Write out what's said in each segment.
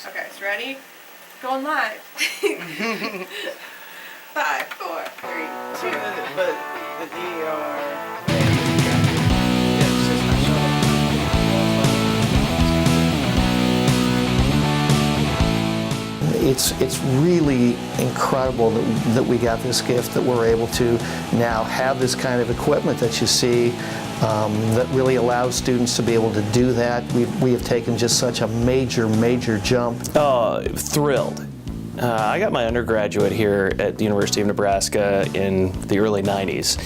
Okay, so ready? Going live. 5, 4, 3, 2. But the DR. It's really incredible that we got this gift, that we're able to now have this kind of equipment that you see that really allows students to be able to do that. We have taken just such a major jump. Thrilled. I got my undergraduate here at the University of Nebraska in the early 90s,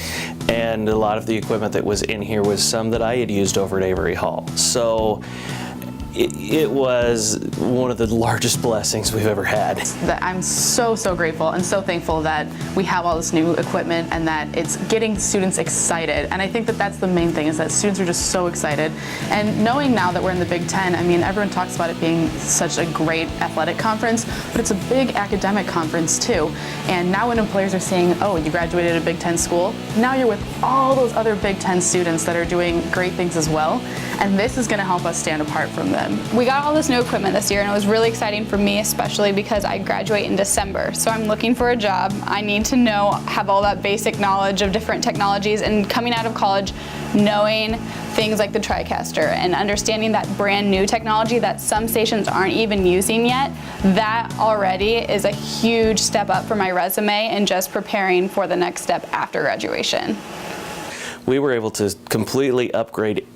and a lot of the equipment that was in here was some that I had used over at Avery Hall. So it was one of the largest blessings we've ever had. I'm so grateful and so thankful that we have all this new equipment and that it's getting students excited. And I think that that's the main thing, is that students are just so excited. And knowing now that we're in the Big Ten, I mean, everyone talks about it being such a great athletic conference, but it's a big academic conference too. And now when employers are saying, oh, you graduated at a Big Ten school, now you're with all those other Big Ten students that are doing great things as well. And this is going to help us stand apart from them. We got all this new equipment this year, and it was really exciting for me, especially because I graduate in December. So I'm looking for a job. I need to have all that basic knowledge of different technologies, and coming out of college, knowing things like the TriCaster and understanding that brand new technology that some stations aren't even using yet, that already is a huge step up for my resume and just preparing for the next step after graduation. We were able to completely upgrade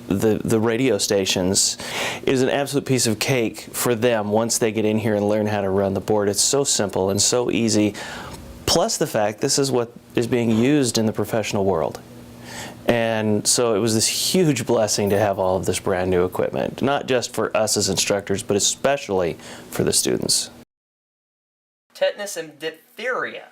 the radio stations. It is an absolute piece of cake for them once they get in here and learn how to run the board. It's so simple and so easy, plus the fact this is what is being used in the professional world. And so it was this huge blessing to have all of this brand new equipment, not just for us as instructors, but especially for the students. Tetanus and diphtheria,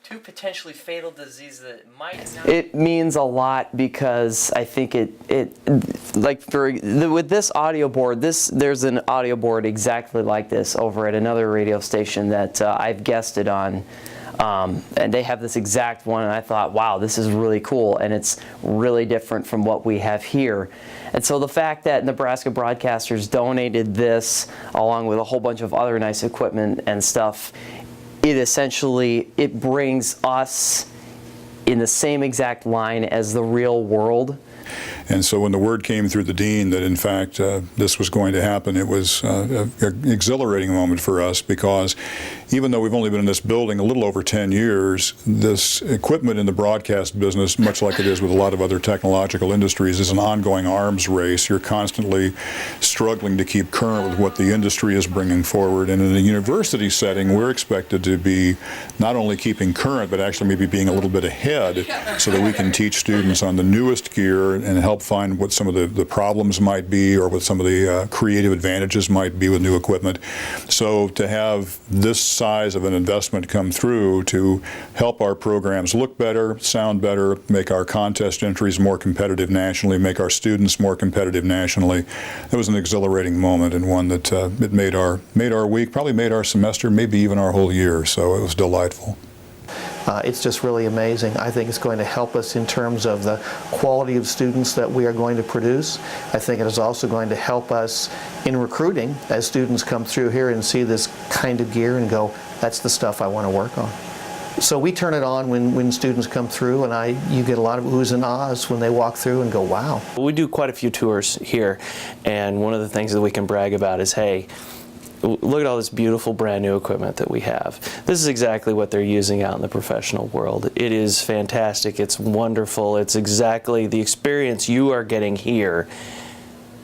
two potentially fatal diseases that might not... It means a lot because I think with this audio board, there's an audio board exactly like this over at another radio station that I've guested on. And they have this exact one, and I thought, wow, this is really cool, and it's really different from what we have here. And so the fact that Nebraska Broadcasters donated this along with a whole bunch of other nice equipment and stuff, it brings us in the same exact line as the real world. And so when the word came through the dean that in fact this was going to happen, it was an exhilarating moment for us, because even though we've only been in this building a little over 10 years, this equipment in the broadcast business, much like it is with a lot of other technological industries, is an ongoing arms race. You're constantly struggling to keep current with what the industry is bringing forward. And in a university setting, we're expected to be not only keeping current, but actually maybe being a little bit ahead so that we can teach students on the newest gear and help find what some of the problems might be, or what some of the creative advantages might be with new equipment. So to have this size of an investment come through to help our programs look better, sound better, make our contest entries more competitive nationally, make our students more competitive nationally, it was an exhilarating moment, and one that it made our week, probably made our semester, maybe even our whole year. So it was delightful. It's just really amazing. I think it's going to help us in terms of the quality of students that we are going to produce. I think it is also going to help us in recruiting as students come through here and see this kind of gear and go, that's the stuff I want to work on. So we turn it on when students come through, and you get a lot of oohs and ahs when they walk through and go, wow. We do quite a few tours here, and one of the things that we can brag about is, hey, look at all this beautiful brand new equipment that we have. This is exactly what they're using out in the professional world. It is fantastic. It's wonderful. It's exactly the experience you are getting here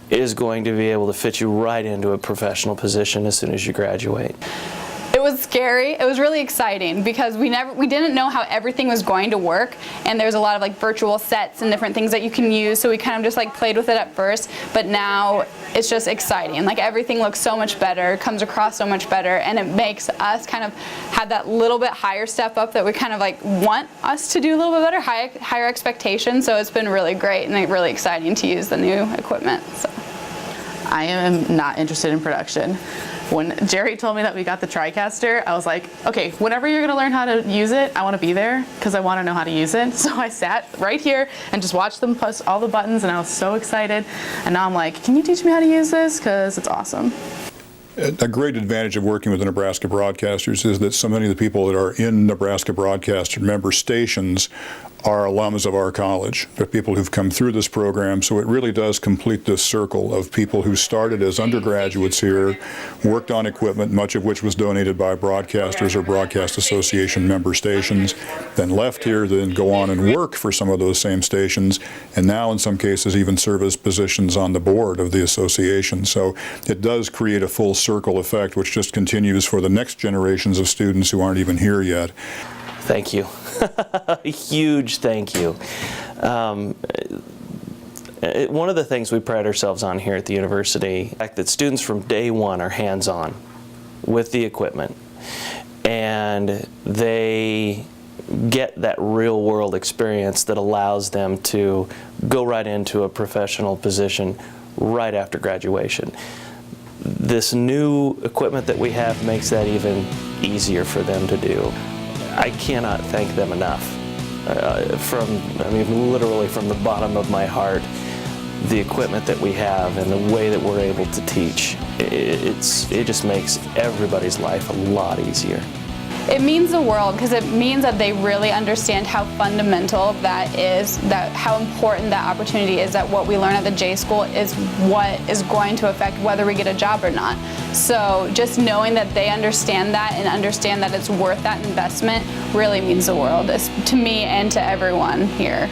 is going to be able to fit you right into a professional position as soon as you graduate. It was scary. It was really exciting because we didn't know how everything was going to work, and there's a lot of like virtual sets and different things that you can use, so we kind of just like played with it at first, but now it's just exciting. Like everything looks so much better, comes across so much better, and it makes us kind of have that little bit higher step up that we kind of like want us to do a little bit better, higher expectations. So it's been really great and really exciting to use the new equipment. So. I am not interested in production. When Jerry told me that we got the TriCaster, I was like, okay, whenever you're gonna learn how to use it, I wanna be there because I wanna know how to use it. So I sat right here and just watched them push all the buttons, and I was so excited. And now I'm like, can you teach me how to use this? Because it's awesome. A great advantage of working with the Nebraska broadcasters is that so many of the people that are in Nebraska broadcaster member stations are alums of our college. They're people who've come through this program, so it really does complete this circle of people who started as undergraduates here, worked on equipment, much of which was donated by broadcasters or Broadcast Association member stations, then left here, then go on and work for some of those same stations, and now in some cases even serve as positions on the board of the association. So it does create a full circle effect, which just continues for the next generations of students who aren't even here yet. Thank you. Huge thank you. One of the things we pride ourselves on here at the university, the fact that students from day one are hands-on with the equipment, and they get that real-world experience that allows them to go right into a professional position right after graduation. This new equipment that we have makes that even easier for them to do. I cannot thank them enough. Literally from the bottom of my heart, the equipment that we have and the way that we're able to teach, it just makes everybody's life a lot easier. It means the world because it means that they really understand how fundamental that is, that how important that opportunity is, that what we learn at the J School is what is going to affect whether we get a job or not. So just knowing that they understand that and understand that it's worth that investment really means the world to me and to everyone here.